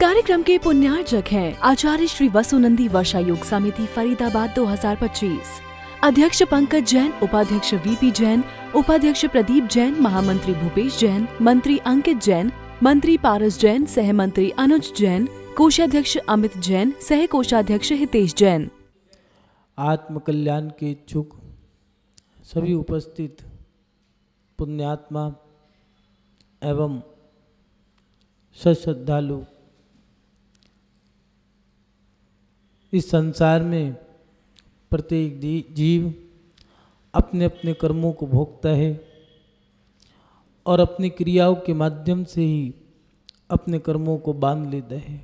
कार्यक्रम के पुण्यार्चक हैं आचार्य श्री वसुनंदी वर्षा योग समिति फरीदाबाद 2025। अध्यक्ष पंकज जैन, उपाध्यक्ष वीपी जैन, उपाध्यक्ष प्रदीप जैन, महामंत्री भूपेश जैन, मंत्री अंकित जैन, मंत्री पारस जैन, सह मंत्री अनुज जैन, कोषाध्यक्ष अमित जैन, सह कोषाध्यक्ष हितेश जैन। आत्म कल्याण के इच्छुक सभी उपस्थित पुण्यात्मा एवं श्रद्धालु, इस संसार में प्रत्येक जीव अपने अपने कर्मों को भोगता है और अपनी क्रियाओं के माध्यम से ही अपने कर्मों को बांध लेता है।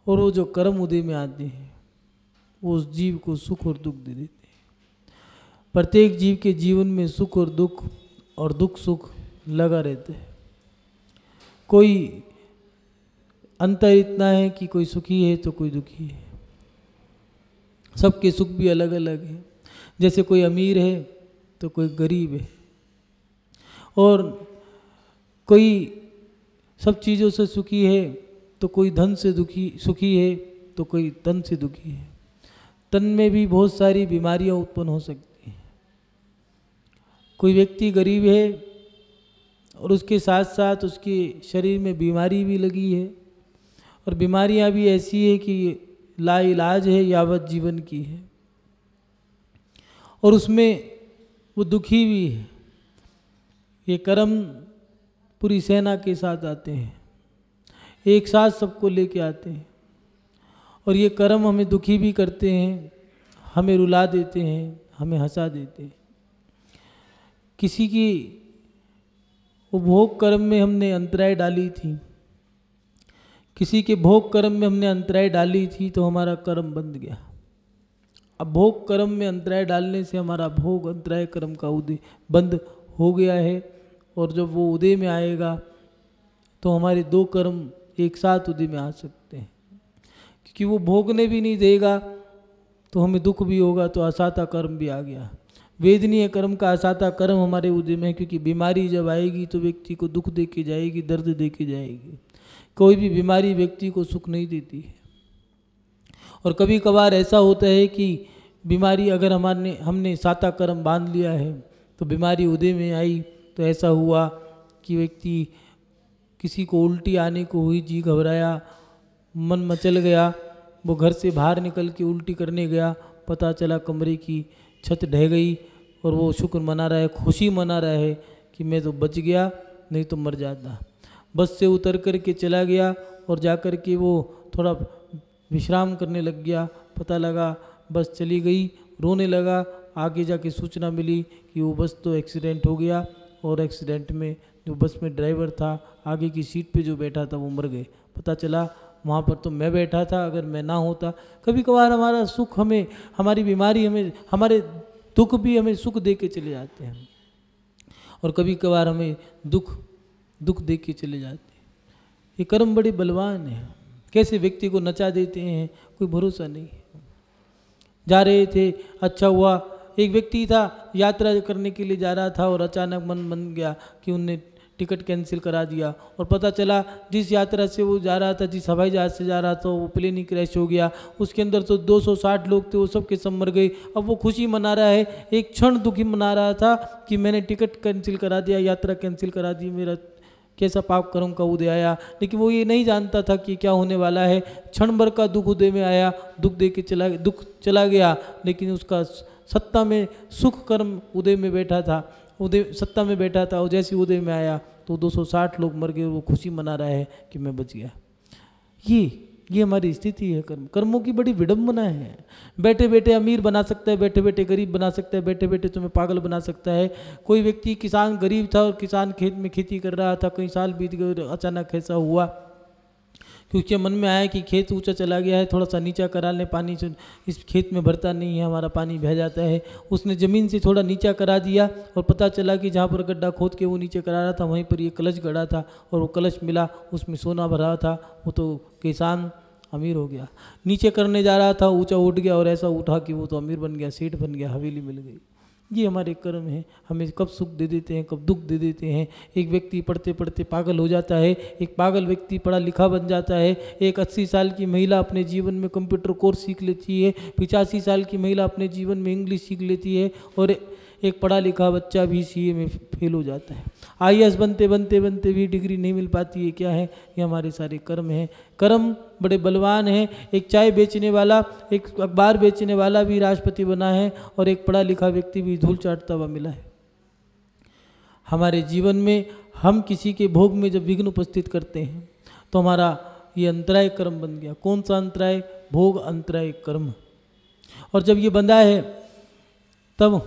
और वो जो कर्म उदय में आते हैं वो उस जीव को सुख और दुख दे देते हैं। प्रत्येक जीव के जीवन में सुख और दुख सुख लगा रहता है। कोई अंतर इतना है कि कोई सुखी है तो कोई दुखी है। सबके सुख भी अलग अलग हैं। जैसे कोई अमीर है तो कोई गरीब है, और कोई सब चीज़ों से सुखी है तो कोई धन से सुखी है तो कोई तन से दुखी है। तन में भी बहुत सारी बीमारियां उत्पन्न हो सकती हैं। कोई व्यक्ति गरीब है और उसके साथ साथ उसके शरीर में बीमारी भी लगी है, और बीमारियां भी ऐसी है कि लाइलाज है, यावत जीवन की है, और उसमें वो दुखी भी है। ये कर्म पूरी सेना के साथ आते हैं, एक साथ सबको लेके आते हैं, और ये कर्म हमें दुखी भी करते हैं, हमें रुला देते हैं, हमें हंसा देते हैं। किसी की उपभोग कर्म में हमने अंतराय डाली थी, किसी के भोग कर्म में हमने अंतराय डाली थी तो हमारा कर्म बंद गया। अब भोग कर्म में अंतराय डालने से हमारा भोग अंतराय कर्म का उदय बंद हो गया है, और जब वो उदय में आएगा तो हमारे दो कर्म एक साथ उदय में आ सकते हैं। क्योंकि वो भोगने भी नहीं देगा तो हमें दुख भी होगा, तो असाता कर्म भी आ गया। वेदनीय कर्म का असाता कर्म हमारे उदय में है, क्योंकि बीमारी जब आएगी तो व्यक्ति को दुख दे के जाएगी, दर्द दे के जाएगी। कोई भी बीमारी व्यक्ति को सुख नहीं देती है। और कभी कभार ऐसा होता है कि बीमारी अगर हमने साता कर्म बांध लिया है तो बीमारी उदय में आई, तो ऐसा हुआ कि व्यक्ति किसी को उल्टी आने को हुई, जी घबराया, मन मचल गया, वो घर से बाहर निकल के उल्टी करने गया, पता चला कमरे की छत ढह गई, और वो शुक्र मना रहा है, खुशी मना रहा है कि मैं तो बच गया, नहीं तो मर जाता। बस से उतर कर के चला गया और जा कर के वो थोड़ा विश्राम करने लग गया। पता लगा बस चली गई, रोने लगा। आगे जाके सूचना मिली कि वो बस तो एक्सीडेंट हो गया, और एक्सीडेंट में जो बस में ड्राइवर था, आगे की सीट पे जो बैठा था वो मर गए। पता चला वहाँ पर तो मैं बैठा था, अगर मैं ना होता। कभी कभार हमारा सुख हमें, हमारी बीमारी हमें, हमारे दुख भी हमें सुख दे के चले जाते हैं, और कभी कभार हमें दुख दे के चले जाते हैं। ये कर्म बड़े बलवान है, कैसे व्यक्ति को नचा देते हैं कोई भरोसा नहीं है। जा रहे थे, अच्छा हुआ, एक व्यक्ति था यात्रा करने के लिए जा रहा था, और अचानक मन बन गया कि उनने टिकट कैंसिल करा दिया, और पता चला जिस यात्रा से वो जा रहा था, जिस हवाई जहाज से जा रहा था, वो प्लेन ही क्रैश हो गया। उसके अंदर तो 260 लोग थे, वो सब के सब मर गए। अब वो खुशी मना रहा है, एक क्षण दुखी मना रहा था कि मैंने टिकट कैंसिल करा दिया, यात्रा कैंसिल करा दी, मेरा कैसा पाप कर्म का उदय आया। लेकिन वो ये नहीं जानता था कि क्या होने वाला है। क्षण भर का दुख उदय में आया, दुख चला गया, लेकिन उसका सत्ता में सुख कर्म उदय में बैठा था, सत्ता में बैठा था, और जैसे उदय में आया तो 260 लोग मर गए। वो खुशी मना रहा है कि मैं बच गया। ये हमारी स्थिति है। कर्मों की बड़ी विडंबना है। बैठे बैठे अमीर बना सकता है, बैठे बैठे गरीब बना सकता है, बैठे बैठे तुम्हें पागल बना सकता है। कोई व्यक्ति किसान गरीब था और किसान खेत में खेती कर रहा था, कई साल बीत गए, अचानक ऐसा हुआ कि उसके मन में आया कि खेत ऊंचा चला गया है, थोड़ा सा नीचा करा लें, पानी से इस खेत में भरता नहीं है, हमारा पानी बह जाता है। उसने ज़मीन से थोड़ा नीचा करा दिया, और पता चला कि जहाँ पर गड्ढा खोद के वो नीचे करा रहा था, वहीं पर ये कलश गड़ा था, और वो कलश मिला, उसमें सोना भरा था। वो तो किसान अमीर हो गया। नीचे करने जा रहा था, ऊंचा उठ गया, और ऐसा उठा कि वो तो अमीर बन गया, सेठ बन गया, हवेली मिल गई। ये हमारे कर्म हैं, हमें कब सुख दे देते हैं, कब दुख दे देते हैं। एक व्यक्ति पढ़ते पढ़ते पागल हो जाता है, एक पागल व्यक्ति पढ़ा लिखा बन जाता है। एक 80 साल की महिला अपने जीवन में कंप्यूटर कोर्स सीख लेती है, 85 साल की महिला अपने जीवन में इंग्लिश सीख लेती है, और एक पढ़ा लिखा बच्चा भी सीए में फेल हो जाता है। आईएएस बनते बनते बनते भी डिग्री नहीं मिल पाती है। क्या है? ये हमारे सारे कर्म हैं। कर्म बड़े बलवान हैं। एक चाय बेचने वाला, एक अखबार बेचने वाला भी राष्ट्रपति बना है, और एक पढ़ा लिखा व्यक्ति भी धूल चाटता हुआ मिला है। हमारे जीवन में हम किसी के भोग में जब विघ्न उपस्थित करते हैं तो हमारा ये अंतराय कर्म बन गया। कौन सा अंतराय? भोग अंतराय कर्म। और जब ये बंधा है तब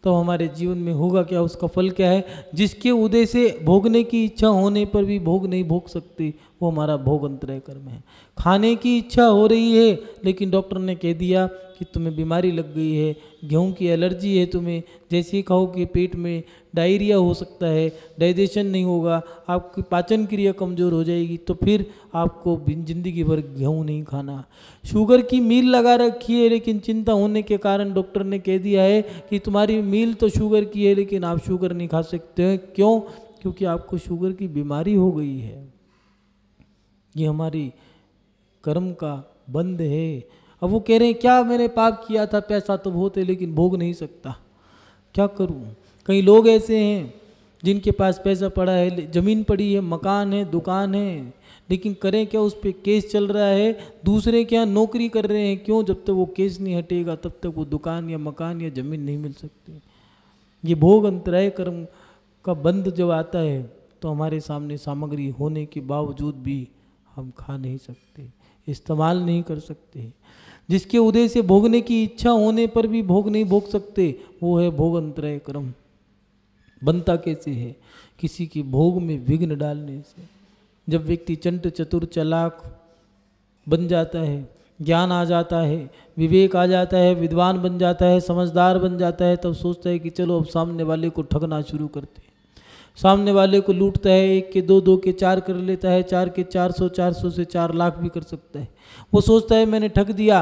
हमारे जीवन में होगा क्या, उसका फल क्या है? जिसके उदय से भोगने की इच्छा होने पर भी भोग नहीं भोग सकते, वो हमारा भोग अंतराय कर्म है। खाने की इच्छा हो रही है लेकिन डॉक्टर ने कह दिया कि तुम्हें बीमारी लग गई है, गेहूं की एलर्जी है, तुम्हें जैसे ही खाओ कि पेट में डायरिया हो सकता है, डाइजेशन नहीं होगा, आपकी पाचन क्रिया कमज़ोर हो जाएगी, तो फिर आपको ज़िंदगी भर गेहूं नहीं खाना। शुगर की मील लगा रखी है लेकिन चिंता होने के कारण डॉक्टर ने कह दिया है कि तुम्हारी मील तो शुगर की है लेकिन आप शुगर नहीं खा सकते हैं। क्यों? क्योंकि आपको शुगर की बीमारी हो गई है। ये हमारी कर्म का बंध है। अब वो कह रहे हैं क्या मैंने पाप किया था, पैसा तो बहुत है लेकिन भोग नहीं सकता, क्या करूं? कई लोग ऐसे हैं जिनके पास पैसा पड़ा है, ज़मीन पड़ी है, मकान है, दुकान है, लेकिन करें क्या? उस पर केस चल रहा है। दूसरे क्या नौकरी कर रहे हैं। क्यों? जब तक वो केस नहीं हटेगा तब तक वो दुकान या मकान या ज़मीन नहीं मिल सकती। ये भोग अंतराय कर्म का बंध जब आता है तो हमारे सामने सामग्री होने के बावजूद भी हम खा नहीं सकते, इस्तेमाल नहीं कर सकते। जिसके उदय से भोगने की इच्छा होने पर भी भोग नहीं भोग सकते, वो है भोग अंतराय कर्म। बनता कैसे है? किसी की भोग में विघ्न डालने से। जब व्यक्ति चंट चतुर चालाक बन जाता है, ज्ञान आ जाता है, विवेक आ जाता है, विद्वान बन जाता है, समझदार बन जाता है, तब सोचता है कि चलो अब सामने वाले को ठगना शुरू करते हैं। सामने वाले को लूटता है, 1 के 2, 2 के 4 कर लेता है, 4 के 400, 400 से 4 लाख भी कर सकता है। वो सोचता है मैंने ठग दिया,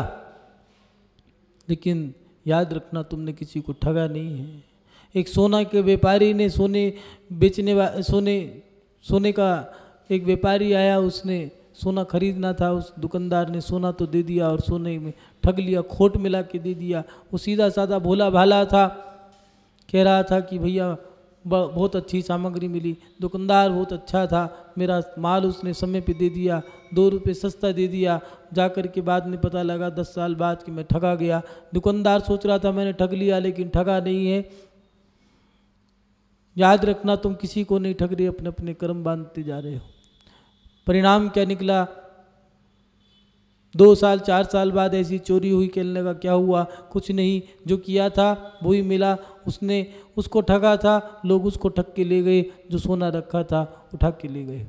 लेकिन याद रखना तुमने किसी को ठगा नहीं है। एक सोना के व्यापारी ने सोने का एक व्यापारी आया, उसने सोना खरीदना था, उस दुकानदार ने सोना तो दे दिया और सोने में ठग लिया, खोट मिला के दे दिया। वो सीधा साधा भोला भाला था, कह रहा था कि भैया बहुत अच्छी सामग्री मिली, दुकानदार बहुत अच्छा था, मेरा माल उसने समय पे दे दिया, 2 रुपये सस्ता दे दिया। जाकर के बाद में पता लगा 10 साल बाद कि मैं ठगा गया। दुकानदार सोच रहा था मैंने ठग लिया, लेकिन ठगा नहीं है। याद रखना तुम किसी को नहीं ठग रहे, अपने अपने कर्म बांधते जा रहे हो। परिणाम क्या निकला? 2 साल 4 साल बाद ऐसी चोरी हुई, कहने का क्या हुआ? कुछ नहीं, जो किया था वही मिला। उसने उसको ठगा था, लोग उसको ठग के ले गए, जो सोना रखा था उठा के ले गए।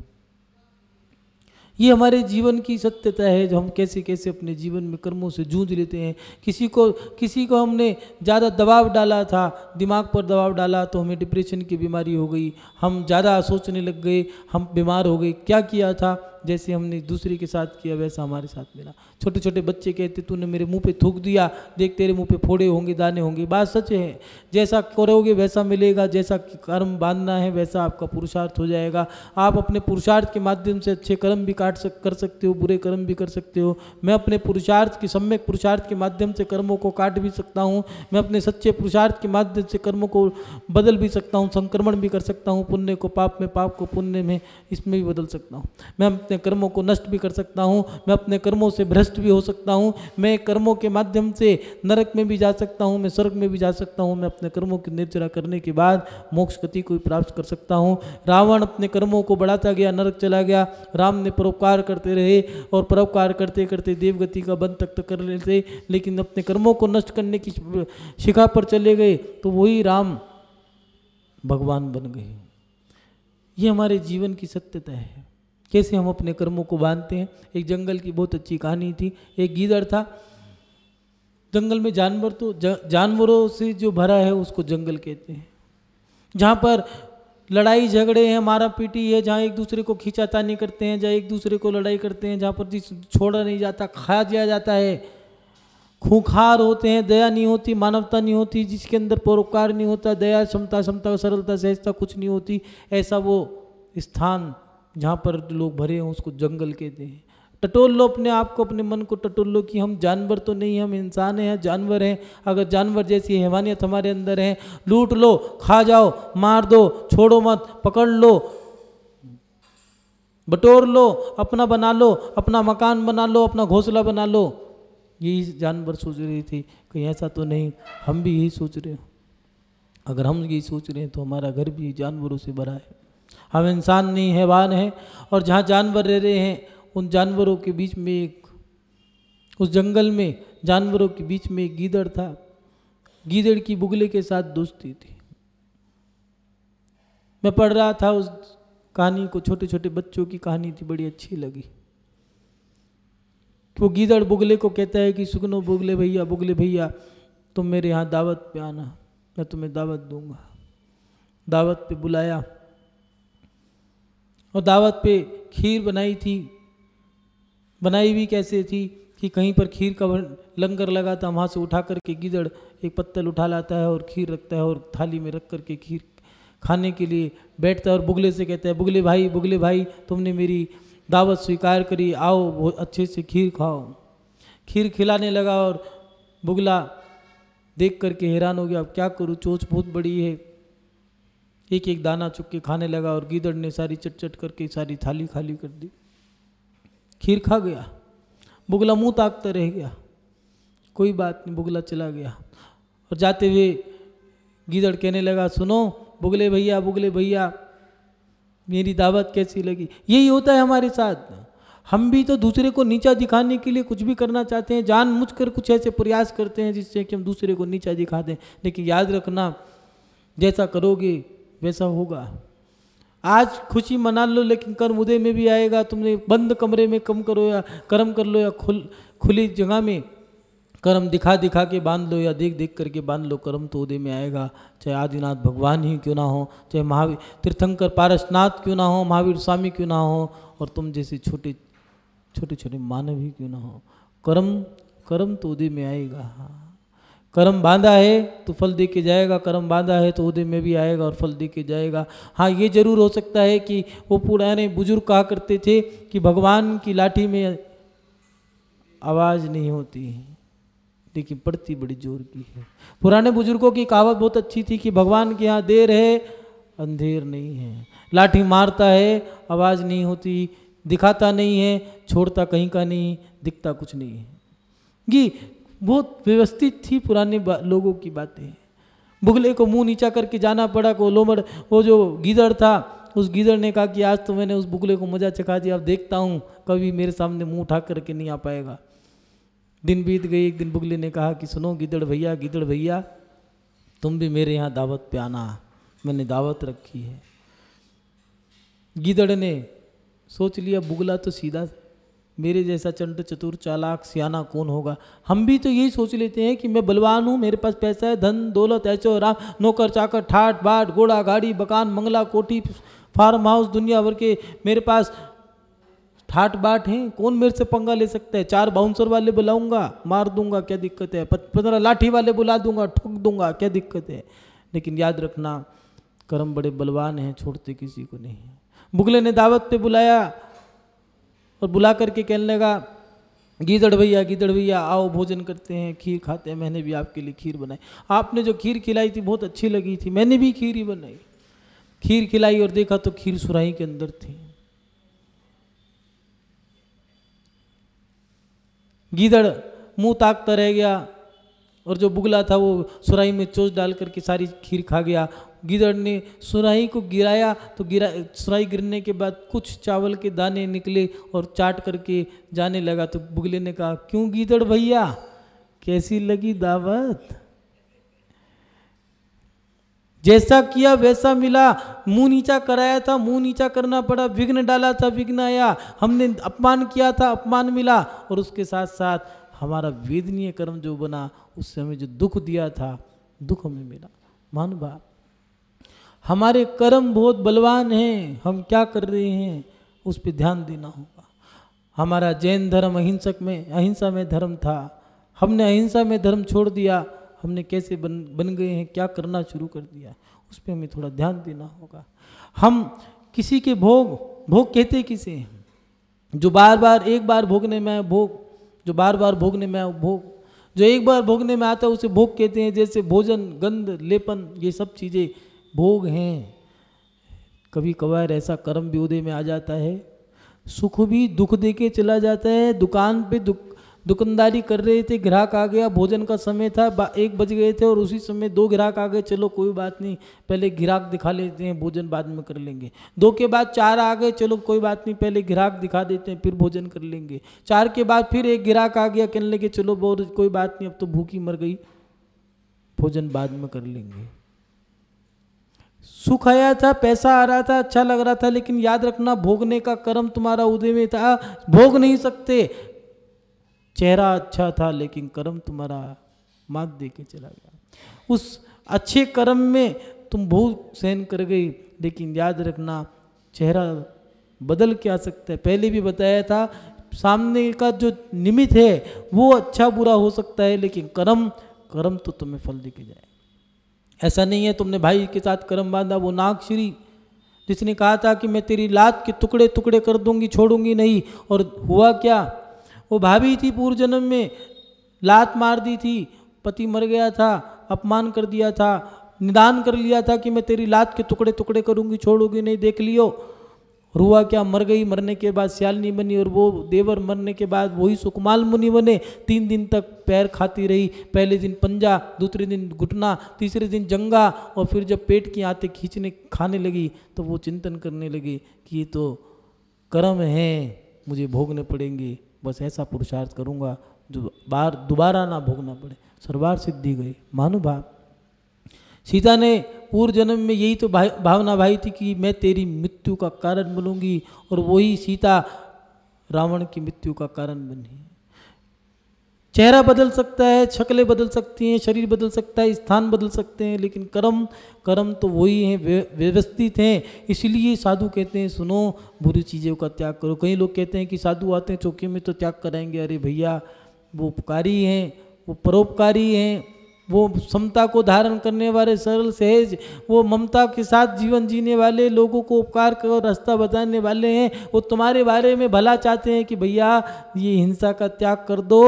ये हमारे जीवन की सत्यता है, जो हम कैसे कैसे अपने जीवन में कर्मों से जूझ लेते हैं। किसी को हमने ज़्यादा दबाव डाला था, दिमाग पर दबाव डाला तो हमें डिप्रेशन की बीमारी हो गई, हम ज़्यादा सोचने लग गए, हम बीमार हो गए। क्या किया था? जैसे हमने दूसरे के साथ किया वैसा हमारे साथ मिला। छोटे छोटे बच्चे कहते तूने मेरे मुंह पे थूक दिया, देख तेरे मुंह पे फोड़े होंगे, दाने होंगे। बात सच है, जैसा करोगे वैसा मिलेगा, जैसा कर्म बांधना है वैसा आपका पुरुषार्थ हो जाएगा। आप अपने पुरुषार्थ के माध्यम से अच्छे कर्म भी कर सकते हो, बुरे कर्म भी कर सकते हो। मैं अपने पुरुषार्थ की सम्यक पुरुषार्थ के माध्यम से कर्मों को काट भी सकता हूँ, मैं अपने सच्चे पुरुषार्थ के माध्यम से कर्मों को बदल भी सकता हूँ, संक्रमण भी कर सकता हूँ, पुण्य को पाप में, पाप को पुण्य में, इसमें भी बदल सकता हूँ। मैं अपने कर्मों को नष्ट भी कर सकता हूँ, मैं अपने कर्मों से भ्रष्ट भी हो सकता हूँ, मैं कर्मों के माध्यम से नरक में भी जा सकता हूँ, मैं स्वर्ग में भी जा सकता हूँ, मैं अपने कर्मों की निर्जरा करने के बाद मोक्ष गति को भी प्राप्त कर सकता हूँ। रावण अपने कर्मों को बढ़ाता गया, नरक चला गया। राम ने परोपकार करते रहे और परोपकार करते करते देवगति का बंध तक कर लेते, लेकिन अपने कर्मों को नष्ट करने की शिखा पर चले गए तो वही राम भगवान बन गए। ये हमारे जीवन की सत्यता है, कैसे हम अपने कर्मों को बांधते हैं। एक जंगल की बहुत अच्छी कहानी थी। एक गीदड़ था, जंगल में जानवर तो जानवरों से जो भरा है उसको जंगल कहते हैं। जहाँ पर लड़ाई झगड़े हैं, मारा पीटी है, जहाँ एक दूसरे को खींचातानी करते हैं, जहाँ एक दूसरे को लड़ाई करते हैं, जहाँ पर छोड़ा नहीं जाता, खा दिया जाता है, खूंखार होते हैं, दया नहीं होती, मानवता नहीं होती, जिसके अंदर परोपकार नहीं होता, दया, क्षमता, सरलता, सहजता कुछ नहीं होती, ऐसा वो स्थान जहाँ पर लोग भरे हों उसको जंगल कहते हैं। टटोल लो अपने आप को, अपने मन को टटोल लो कि हम जानवर तो नहीं, हम इंसान हैं, जानवर हैं। अगर जानवर जैसी हैवानियत हमारे अंदर है, लूट लो, खा जाओ, मार दो, छोड़ो मत, पकड़ लो, बटोर लो, अपना बना लो, अपना मकान बना लो, अपना घोंसला बना लो। यही जानवर सोच रहे थे, कहीं ऐसा तो नहीं हम भी यही सोच रहे हो। अगर हम यही सोच रहे हैं तो हमारा घर भी जानवरों से भरा है। हम इंसान नहीं, हैवान हैं। और जहाँ जानवर रह रहे हैं उन जानवरों के बीच में उस जंगल में जानवरों के बीच में एक गीदड़ था। गीदड़ की बुगले के साथ दोस्ती थी। मैं पढ़ रहा था उस कहानी को, छोटे छोटे बच्चों की कहानी थी, बड़ी अच्छी लगी। वो गीदड़ बुगले को कहता है कि सुगनो बुगले भैया तुम मेरे यहाँ दावत पे आना, मैं तुम्हें दावत दूंगा। दावत पे बुलाया और दावत पे खीर बनाई थी। बनाई भी कैसे थी कि कहीं पर खीर का लंगर लगा था, वहाँ से उठा करके गीदड़ एक पत्तल उठा लाता है और खीर रखता है और थाली में रख करके खीर खाने के लिए बैठता है और बुगले से कहता है, बुगले भाई तुमने मेरी दावत स्वीकार करी, आओ बहुत अच्छे से खीर खाओ। खीर खिलाने लगा और बुगला देख करके हैरान हो गया, अब क्या करूँ, चोंच बहुत बड़ी है। एक एक दाना चुक के खाने लगा और गीदड़ ने सारी चट करके सारी थाली खाली कर दी। खीर खा गया, बुगला मुंह ताकता रह गया। कोई बात नहीं, बुगला चला गया और जाते हुए गीदड़ कहने लगा, सुनो बुगले भैया मेरी दावत कैसी लगी। यही होता है हमारे साथ। हम भी तो दूसरे को नीचा दिखाने के लिए कुछ भी करना चाहते हैं, जानबूझकर कुछ ऐसे प्रयास करते हैं जिससे कि हम दूसरे को नीचा दिखा दें। लेकिन याद रखना, जैसा करोगे वैसा होगा। आज खुशी मना लो लेकिन कर्म उदय में भी आएगा। तुमने बंद कमरे में कर्म कर लो या खुली जगह में कर्म दिखा के बांध लो या देख करके बांध लो, कर्म तो उदय में आएगा। चाहे आदिनाथ भगवान ही क्यों ना हो, चाहे महावीर तीर्थंकर पारसनाथ क्यों ना हो, महावीर स्वामी क्यों ना हो, और तुम जैसे छोटे छोटे मानव ही क्यों ना हो, कर्म तो उदय में आएगा। कर्म बांधा है तो फल दे के जाएगा, कर्म बांधा है तो उदय में भी आएगा और फल दे के जाएगा। हाँ, ये जरूर हो सकता है कि वो पुराने बुजुर्ग कहा करते थे कि भगवान की लाठी में आवाज़ नहीं होती लेकिन पड़ती बड़ी जोर की है। पुराने बुजुर्गों की कहावत बहुत अच्छी थी कि भगवान के यहाँ देर है अंधेर नहीं है। लाठी मारता है, आवाज़ नहीं होती, दिखाता नहीं है, छोड़ता कहीं का नहीं, दिखता कुछ नहीं है। ये बहुत व्यवस्थित थी पुराने लोगों की बातें। बुगले को मुंह नीचा करके जाना पड़ा। वो जो गीदड़ था, उस गीदड़ ने कहा कि आज तो मैंने उस बुगले को मजा चखा दिया, अब देखता हूँ कभी मेरे सामने मुंह उठा करके नहीं आ पाएगा। दिन बीत गई। एक दिन बुगले ने कहा कि सुनो गीदड़ भैया तुम भी मेरे यहाँ दावत पे आना, मैंने दावत रखी है। गीदड़ ने सोच लिया बुगला तो सीधा, मेरे जैसा चंड चतुर चालाक सियाना कौन होगा। हम भी तो यही सोच लेते हैं कि मैं बलवान हूँ, मेरे पास पैसा है, धन दौलत ऐशो आराम, नौकर चाकर ठाट बाट, घोड़ा गाड़ी बकान मंगला कोठी फार्म हाउस दुनिया भर के मेरे पास ठाट बाट हैं, कौन मेरे से पंगा ले सकता है। 4 बाउंसर वाले बुलाऊंगा, मार दूंगा, क्या दिक्कत है। 15 लाठी वाले बुला दूंगा, ठोक दूंगा, क्या दिक्कत है। लेकिन याद रखना, कर्म बड़े बलवान हैं, छोड़ते किसी को नहीं। बुगले ने दावत पे बुलाया और बुला करके कहने लगा, गीदड़ भैया आओ भोजन करते हैं, खीर खाते हैं, मैंने भी आपके लिए खीर बनाई। आपने जो खीर खिलाई थी बहुत अच्छी लगी थी, मैंने भी खीर ही बनाई। खीर खिलाई और देखा तो खीर सुराही के अंदर थी। गीदड़ मुंह ताकता रह गया और जो बुगला था वो सुराही में चोंच डाल करके सारी खीर खा गया। गीदड़ ने सुराही को गिराया तो सुराही गिरने के बाद कुछ चावल के दाने निकले और चाट करके जाने लगा। तो बुगले ने कहा, क्यों गीदड़ भैया कैसी लगी दावत। जैसा किया वैसा मिला, मुंह नीचा कराया था, मुंह नीचा करना पड़ा, विघ्न डाला था, विघ्न आया, हमने अपमान किया था, अपमान मिला, और उसके साथ साथ हमारा वेदनीय कर्म जो बना उससे हमें जो दुख दिया था, दुख हमें मिला। महानुभाव, हमारे कर्म बहुत बलवान हैं, हम क्या कर रहे हैं उस पर ध्यान देना होगा। हमारा जैन धर्म अहिंसा में धर्म था, हमने अहिंसा में धर्म छोड़ दिया, हमने कैसे बन गए हैं, क्या करना शुरू कर दिया, उस पर हमें थोड़ा ध्यान देना होगा। हम किसी के भोग कहते किसे हैं? जो बार बार एक बार भोगने में भोग, जो बार बार भोगने में भोग, जो एक बार भोगने में आता है उसे भोग कहते हैं। जैसे भोजन, गंध, लेपन, ये सब चीज़ें भोग हैं। कभी कभार ऐसा कर्म भी उदय में आ जाता है, सुख भी दुख दे के चला जाता है। दुकान पे दुकानदारी कर रहे थे, ग्राहक आ गया, भोजन का समय था, 1 बज गए थे और उसी समय 2 ग्राहक आ गए, चलो कोई बात नहीं, पहले ग्राहक दिखा लेते हैं, भोजन बाद में कर लेंगे। 2 के बाद 4 आ गए, चलो कोई बात नहीं, पहले ग्राहक दिखा देते हैं, फिर भोजन कर लेंगे। 4 के बाद फिर 1 ग्राहक आ गया, कहने लगे चलो कोई बात नहीं, अब तो भूखी मर गई, भोजन बाद में कर लेंगे। सुख आया था, पैसा आ रहा था, अच्छा लग रहा था, लेकिन याद रखना भोगने का कर्म तुम्हारा उदय में था, भोग नहीं सकते। चेहरा अच्छा था लेकिन कर्म तुम्हारा मात दे के चला गया। उस अच्छे कर्म में तुम भोग सहन कर गई, लेकिन याद रखना चेहरा बदल के आ सकता है। पहले भी बताया था, सामने का जो निमित्त है वो अच्छा बुरा हो सकता है, लेकिन कर्म तो तुम्हें फल दे के जाए। ऐसा नहीं है तुमने भाई के साथ कर्म बांधा, वो नागश्री जिसने कहा था कि मैं तेरी लात के टुकड़े टुकड़े कर दूंगी, छोड़ूंगी नहीं, और हुआ क्या? वो भाभी थी, पूर्व जन्म में लात मार दी थी, पति मर गया था, अपमान कर दिया था, निदान कर लिया था कि मैं तेरी लात के टुकड़े टुकड़े करूंगी, छोड़ूंगी नहीं, देख लियो। और हुआ क्या? मर गई। मरने के बाद श्यालनी बनी, और वो देवर मरने के बाद वही सुकमाल मुनि बने। 3 दिन तक पैर खाती रही, पहले दिन पंजा, दूसरे दिन घुटना, तीसरे दिन जंगा, और फिर जब पेट की आंतें खींचने खाने लगी तो वो चिंतन करने लगी कि ये तो कर्म है, मुझे भोगने पड़ेंगे, बस ऐसा पुरुषार्थ करूँगा जो दोबारा ना भोगना पड़े। सर्वार्थ सिद्धि गई। महानुभाव, सीता ने पूर्व जन्म में यही तो भावना भाई थी कि मैं तेरी मृत्यु का कारण बनूंगी, और वही सीता रावण की मृत्यु का कारण बनी। चेहरा बदल सकता है, शक्लें बदल सकती हैं, शरीर बदल सकता है, स्थान बदल सकते हैं, लेकिन कर्म तो वही हैं, व्यवस्थित हैं। इसलिए साधु कहते हैं सुनो, बुरी चीज़ों का त्याग करो। कई लोग कहते हैं कि साधु आते हैं चौके में तो त्याग कराएंगे। अरे भैया, वो उपकारी हैं, वो परोपकारी हैं, वो समता को धारण करने वाले, सरल सहज, वो ममता के साथ जीवन जीने वाले, लोगों को उपकार का रास्ता बताने वाले हैं। वो तुम्हारे बारे में भला चाहते हैं कि भैया ये हिंसा का त्याग कर दो,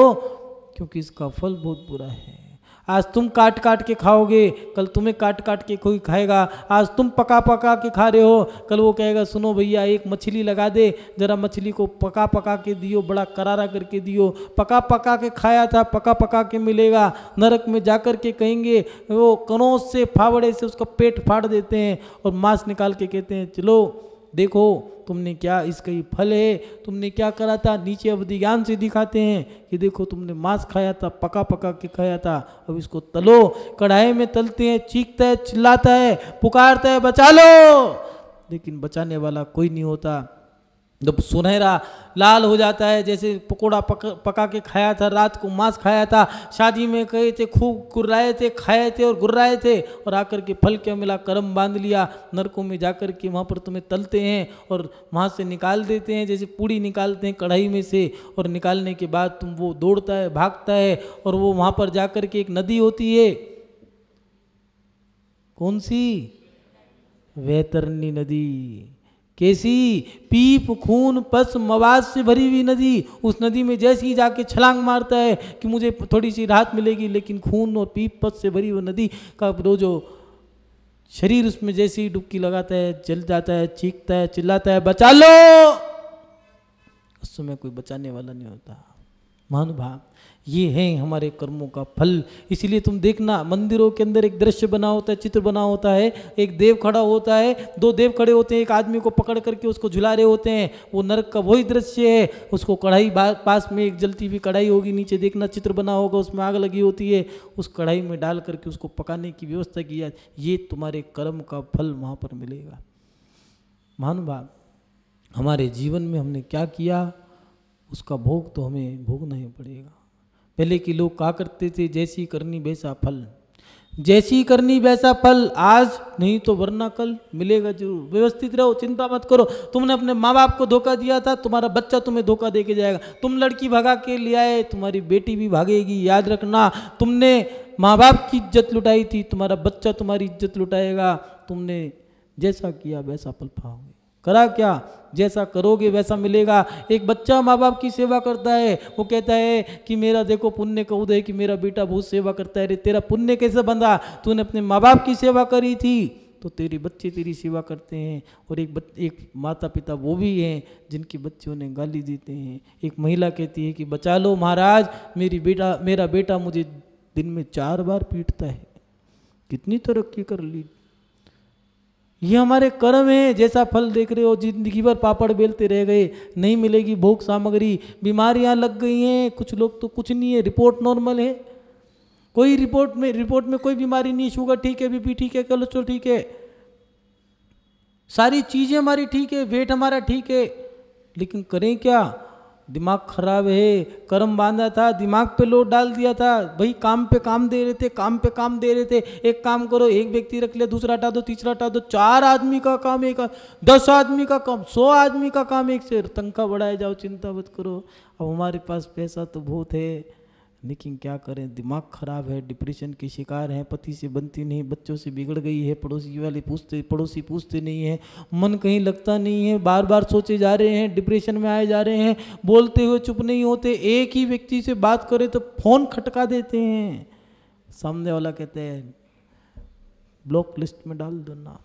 क्योंकि इसका फल बहुत बुरा है। आज तुम काट काट के खाओगे, कल तुम्हें काट काट के कोई खाएगा। आज तुम पका पका के खा रहे हो, कल वो कहेगा सुनो भैया एक मछली लगा दे, जरा मछली को पका पका के दियो, बड़ा करारा करके दियो। पका पका के खाया था, पका पका के मिलेगा। नरक में जाकर के कहेंगे, वो कनौज से, फावड़े से उसका पेट फाड़ देते हैं और मांस निकाल के कहते हैं चलो देखो तुमने क्या, इसका ही फल है, तुमने क्या करा था। नीचे अवधि ज्ञान से दिखाते हैं कि देखो तुमने मांस खाया था, पका पका के खाया था, अब इसको तलो। कढ़ाई में तलते हैं, चीखता है, चिल्लाता है, पुकारता है बचा लो, लेकिन बचाने वाला कोई नहीं होता। जब सुनहरा लाल हो जाता है, जैसे पकोड़ा पका के खाया था, रात को मांस खाया था, शादी में गए थे, खूब गुर्राए थे, खाए थे और गुर्राए थे, और आकर के फल क्या मिला? कर्म बांध लिया। नरकों में जाकर के वहाँ पर तुम्हें तलते हैं और वहाँ से निकाल देते हैं, जैसे पूड़ी निकालते हैं कढ़ाई में से, और निकालने के बाद तुम वो दौड़ता है, भागता है, और वो वहाँ पर जाकर के एक नदी होती है, कौन सी? वैतरणी नदी। कैसी? पीप, खून, पस, मवाद से भरी हुई नदी। उस नदी में जैसे ही जाके छलांग मारता है कि मुझे थोड़ी सी राहत मिलेगी, लेकिन खून और पीप पस से भरी हुई नदी का जो शरीर, उसमें जैसे ही डुबकी लगाता है जल जाता है, चीखता है, चिल्लाता है बचा लो। उस समय कोई बचाने वाला नहीं होता। महानुभाव, ये है हमारे कर्मों का फल। इसलिए तुम देखना मंदिरों के अंदर एक दृश्य बना होता है, चित्र बना होता है, एक देव खड़ा होता है, 2 देव खड़े होते हैं, एक आदमी को पकड़ करके उसको झुला रहे होते हैं। वो नरक का वही दृश्य है। उसको कढ़ाई पास में एक जलती हुई कढ़ाई होगी, नीचे देखना चित्र बना होगा, उसमें आग लगी होती है, उस कढ़ाई में डाल करके उसको पकाने की व्यवस्था की जाए। ये तुम्हारे कर्म का फल वहाँ पर मिलेगा। महानुभाव, हमारे जीवन में हमने क्या किया उसका भोग तो हमें भोगना ही पड़ेगा। पहले के लोग कहा करते थे जैसी करनी वैसा फल। जैसी करनी वैसा फल, आज नहीं तो वरना कल मिलेगा जरूर। व्यवस्थित रहो, चिंता मत करो। तुमने अपने माँ बाप को धोखा दिया था, तुम्हारा बच्चा तुम्हें धोखा दे के जाएगा। तुम लड़की भगा के ले आए, तुम्हारी बेटी भी भागेगी। याद रखना, तुमने माँ बाप की इज्जत लुटाई थी, तुम्हारा बच्चा तुम्हारी इज्जत लुटाएगा। तुमने जैसा किया वैसा फल पाओगे। करा क्या, जैसा करोगे वैसा मिलेगा। एक बच्चा माँ बाप की सेवा करता है, वो कहता है कि मेरा देखो पुण्य का उदय, कि मेरा बेटा बहुत सेवा करता है। रे तेरा पुण्य कैसे बंधा? तूने अपने माँ बाप की सेवा करी थी तो तेरे बच्चे तेरी सेवा करते हैं। और एक माता पिता वो भी हैं जिनके बच्चे उन्हें गाली देते हैं। एक महिला कहती है कि बचा लो महाराज, मेरा बेटा मुझे दिन में 4 बार पीटता है। कितनी तरक्की कर ली। ये हमारे कर्म है। जैसा फल देख रहे हो, जिंदगी भर पापड़ बेलते रह गए, नहीं मिलेगी भोग सामग्री, बीमारियां लग गई हैं। कुछ लोग तो कुछ नहीं है, रिपोर्ट नॉर्मल है, कोई रिपोर्ट में कोई बीमारी नहीं, शुगर ठीक है, बीपी ठीक है, कोलेस्ट्रॉल ठीक है, सारी चीजें हमारी ठीक है, वेट हमारा ठीक है, लेकिन करें क्या? दिमाग खराब है। कर्म बांधा था, दिमाग पे लोड डाल दिया था। भाई काम पे काम दे रहे थे, काम पे काम दे रहे थे। एक काम करो, एक व्यक्ति रख लिया, दूसरा हटा दो, तीसरा हटा दो, 4 आदमी का काम एक, 10 आदमी का काम, 100 आदमी का काम एक से। तनख्वाह बढ़ाए जाओ, चिंता मत करो। अब हमारे पास पैसा तो बहुत है, लेकिन क्या करें, दिमाग खराब है, डिप्रेशन के शिकार हैं, पति से बनती नहीं, बच्चों से बिगड़ गई है, पड़ोसी पूछते नहीं है, मन कहीं लगता नहीं है, बार बार सोचे जा रहे हैं, डिप्रेशन में आए जा रहे हैं, बोलते हुए चुप नहीं होते। एक ही व्यक्ति से बात करें तो फोन खटका देते हैं, सामने वाला कहते हैं ब्लॉक लिस्ट में डाल दो ना,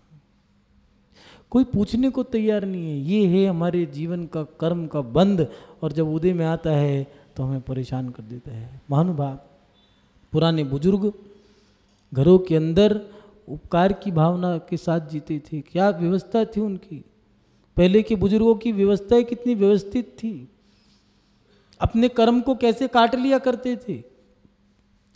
कोई पूछने को तैयार नहीं है। ये है हमारे जीवन का कर्म का बंध, और जब उदय में आता है तो हमें परेशान कर देता है। महानुभाव, पुराने बुजुर्ग घरों के अंदर उपकार की भावना के साथ जीते थे। क्या व्यवस्था थी उनकी? पहले के बुजुर्गों की व्यवस्थाएं कितनी व्यवस्थित थी। अपने कर्म को कैसे काट लिया करते थे।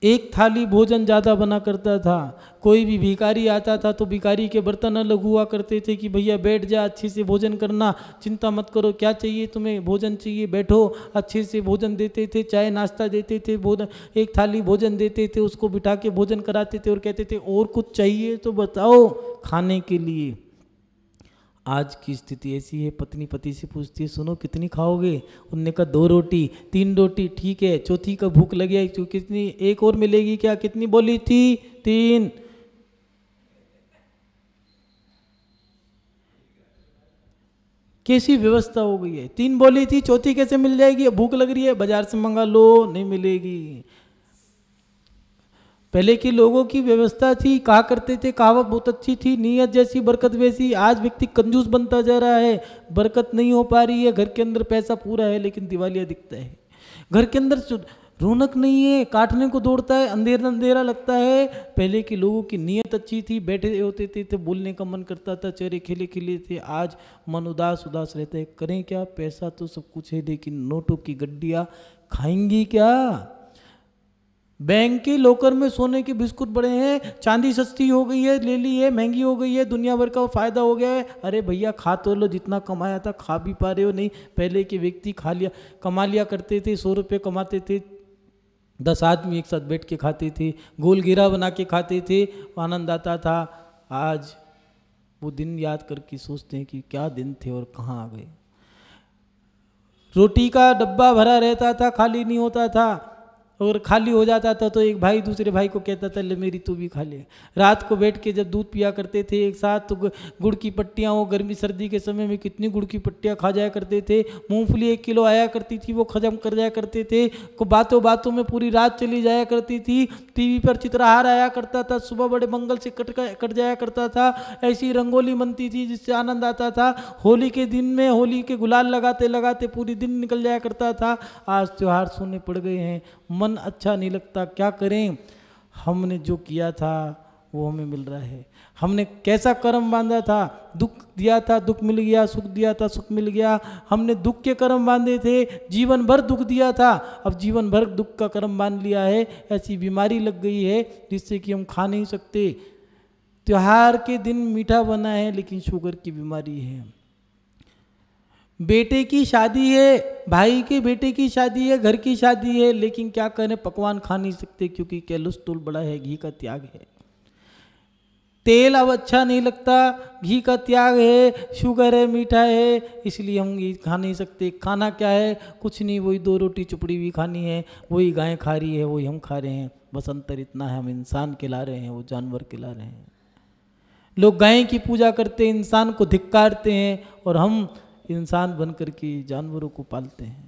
एक थाली भोजन ज़्यादा बना करता था। कोई भी भिखारी आता था तो भिखारी के बर्तन अलग हुआ करते थे कि भैया बैठ जा, अच्छे से भोजन करना, चिंता मत करो, क्या चाहिए तुम्हें, भोजन चाहिए, बैठो। अच्छे से भोजन देते थे, चाय नाश्ता देते थे, भोजन एक थाली भोजन देते थे, उसको बिठा के भोजन कराते थे और कहते थे और कुछ चाहिए तो बताओ खाने के लिए। आज की स्थिति ऐसी है, पत्नी पति से पूछती है सुनो कितनी खाओगे? उनने कहा 2 रोटी, 3 रोटी, ठीक है, चौथी का भूख लगी है, कितनी, एक और मिलेगी क्या? कितनी बोली थी? 3। कैसी व्यवस्था हो गई है? 3 बोली थी, चौथी कैसे मिल जाएगी? भूख लग रही है, बाजार से मंगा लो, नहीं मिलेगी। पहले के लोगों की व्यवस्था थी, कहा करते थे, कहावत बहुत अच्छी थी, नीयत जैसी बरकत वैसी। आज व्यक्ति कंजूस बनता जा रहा है, बरकत नहीं हो पा रही है। घर के अंदर पैसा पूरा है लेकिन दिवालिया दिखता है, घर के अंदर रौनक नहीं है, काटने को दौड़ता है, अंधेरा अंधेरा लगता है। पहले के लोगों की नीयत अच्छी थी, बैठे होते थे तो बोलने का मन करता था, चेहरे खिले खिले थे। आज मन उदास उदास रहता है। करें क्या? पैसा तो सब कुछ है लेकिन नोटों की गड्डियाँ खाएंगी क्या? बैंक के लॉकर में सोने के बिस्कुट बड़े हैं, चांदी सस्ती हो गई है, ले ली है, महंगी हो गई है, दुनिया भर का फायदा हो गया है। अरे भैया खा तो लो, जितना कमाया था खा भी पा रहे हो नहीं? पहले के व्यक्ति कमा लिया करते थे, 100 रुपये कमाते थे, 10 आदमी एक साथ बैठ के खाते थे, गोल घेरा बना के खाते थे, आनंद आता था। आज वो दिन याद करके सोचते हैं कि क्या दिन थे और कहाँ आ गए। रोटी का डब्बा भरा रहता था, खाली नहीं होता था, और खाली हो जाता था तो एक भाई दूसरे भाई को कहता था ले मेरी तू भी खा ले। रात को बैठ के जब दूध पिया करते थे एक साथ, तो गुड़ की पट्टियाँ, वो गर्मी सर्दी के समय में कितनी गुड़ की पट्टियाँ खा जाया करते थे। मूंगफली 1 किलो आया करती थी, वो खत्म कर जाया करते थे। को बातों बातों में पूरी रात चली जाया करती थी। टीवी पर चित्रहार आया करता था, सुबह बड़े मंगल से कट जाया करता था। ऐसी रंगोली बनती थी जिससे आनंद आता था। होली के दिन में होली के गुलाल लगाते लगाते पूरी दिन निकल जाया करता था। आज त्योहार सोने पड़ गए हैं, मन अच्छा नहीं लगता। क्या करें? हमने जो किया था वो हमें मिल रहा है। हमने कैसा कर्म बांधा था, दुख दिया था, दुख मिल गया, सुख दिया था, सुख मिल गया। हमने दुख के कर्म बांधे थे, जीवन भर दुख दिया था, अब जीवन भर दुख का कर्म बांध लिया है। ऐसी बीमारी लग गई है जिससे कि हम खा नहीं सकते। त्योहार के दिन मीठा बना है लेकिन शुगर की बीमारी है। बेटे की शादी है, भाई के बेटे की शादी है, घर की शादी है, लेकिन क्या करें, पकवान खा नहीं सकते क्योंकि कोलेस्ट्रॉल बड़ा है, घी का त्याग है। तेल अब अच्छा नहीं लगता, घी का त्याग है, शुगर है, मीठा है, इसलिए हम घी खा नहीं सकते। खाना क्या है? कुछ नहीं, वही 2 रोटी चुपड़ी भी खानी है, वही गाय खा रही है, वही हम खा रहे हैं। बस अंतर इतना है, हम इंसान खिला रहे हैं, वो जानवर खिला रहे हैं। लोग गाय की पूजा करते हैं, इंसान को धिक्कारते हैं, और हम इंसान बन कर के जानवरों को पालते हैं।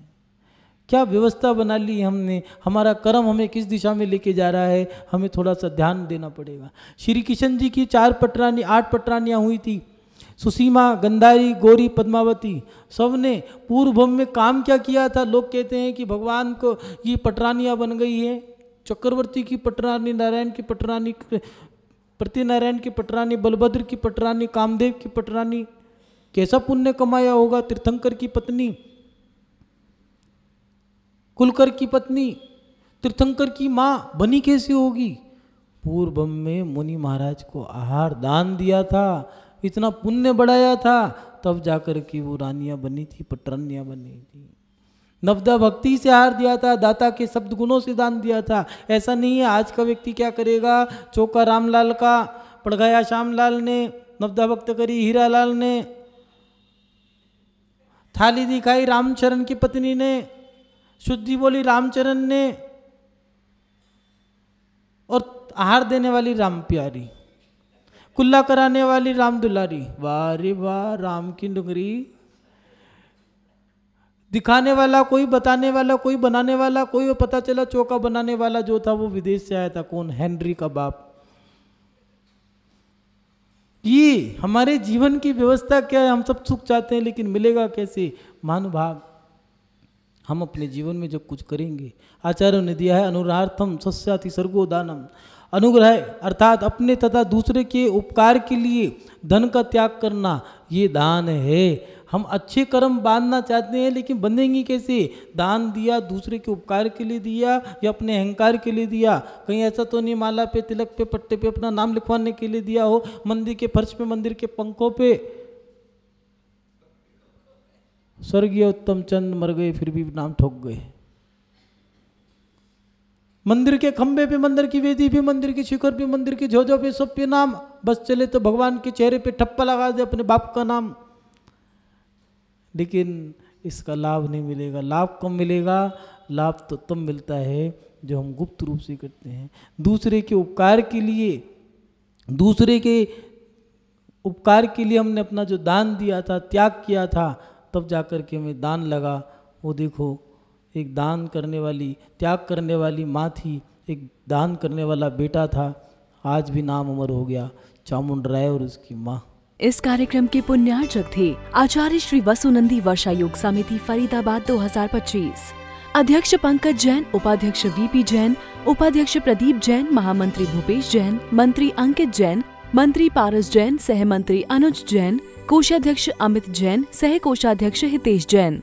क्या व्यवस्था बना ली हमने? हमारा कर्म हमें किस दिशा में लेके जा रहा है, हमें थोड़ा सा ध्यान देना पड़ेगा। श्री कृष्ण जी की 8 पटरानियाँ हुई थी। सुसीमा, गंधारी, गौरी, पद्मावती, सब ने पूर्व भव में काम क्या किया था? लोग कहते हैं कि भगवान को ये पटरानियाँ बन गई है। चक्रवर्ती की पटरानी, नारायण की पटरानी, प्रतिनारायण की पटरानी, बलभद्र की पटरानी, कामदेव की पटरानी, कैसा पुण्य कमाया होगा। तीर्थंकर की पत्नी, कुलकर की पत्नी, तीर्थंकर की माँ बनी कैसे होगी? पूर्व में मुनि महाराज को आहार दान दिया था, इतना पुण्य बढ़ाया था, तब जाकर के वो रानियां बनी थी, पटरानियां बनी थी। नवदा भक्ति से आहार दिया था, दाता के शब्द गुणों से दान दिया था। ऐसा नहीं है आज का व्यक्ति क्या करेगा, चौका रामलाल का पड़ गया, श्यामलाल ने नवदा भक्त करी, हीरालाल ने थाली दिखाई, रामचरण की पत्नी ने शुद्धि बोली, रामचरण ने, और आहार देने वाली राम प्यारी, कुल्ला कराने वाली राम दुलारी। वाह रे वाह, राम की डुंगरी। दिखाने वाला कोई, बताने वाला कोई, बनाने वाला कोई, और पता चला चौका बनाने वाला जो था वो विदेश से आया था। कौन? हेनरी का बाप। ये हमारे जीवन की व्यवस्था क्या है? हम सब सुख चाहते हैं, लेकिन मिलेगा कैसे? महानुभाव। हम अपने जीवन में जो कुछ करेंगे, आचार्यों ने दिया है अनुग्रहार्थम सस्याति सर्गो दानम। अनुग्रह अर्थात अपने तथा दूसरे के उपकार के लिए धन का त्याग करना, ये दान है। हम अच्छे कर्म बांधना चाहते हैं, लेकिन बंधेंगे कैसे? दान दिया, दूसरे के उपकार के लिए दिया या अपने अहंकार के लिए दिया? कहीं ऐसा तो नहीं माला पे, तिलक पे, पट्टे पे अपना नाम लिखवाने के लिए दिया हो, मंदिर के फर्श पे, मंदिर के पंखों पे। स्वर्गीय उत्तम चंद मर गए, फिर भी नाम ठोक गए। मंदिर के खंबे पे, मंदिर की वेदी पे, मंदिर के शिखर पे, मंदिर के ध्वजों पे, सब पे नाम। बस चले तो भगवान के चेहरे पे ठप्पा लगा दे अपने बाप का नाम, लेकिन इसका लाभ नहीं मिलेगा। लाभ कब मिलेगा? लाभ तो तब मिलता है जो हम गुप्त रूप से करते हैं। दूसरे के उपकार के लिए, दूसरे के उपकार के लिए हमने अपना जो दान दिया था, त्याग किया था, तब जाकर के हमें दान लगा। वो देखो, एक दान करने वाली, त्याग करने वाली माँ थी, एक दान करने वाला बेटा था, आज भी नाम अमर हो गया, चामुंडराय और उसकी माँ। इस कार्यक्रम के पुण्यार्चक थे आचार्य श्री वसुनंदी वर्षा योग समिति फरीदाबाद 2025। अध्यक्ष पंकज जैन, उपाध्यक्ष वीपी जैन, उपाध्यक्ष प्रदीप जैन, महामंत्री भूपेश जैन, मंत्री अंकित जैन, मंत्री पारस जैन, सह मंत्री अनुज जैन, कोषाध्यक्ष अमित जैन, सह कोषाध्यक्ष हितेश जैन।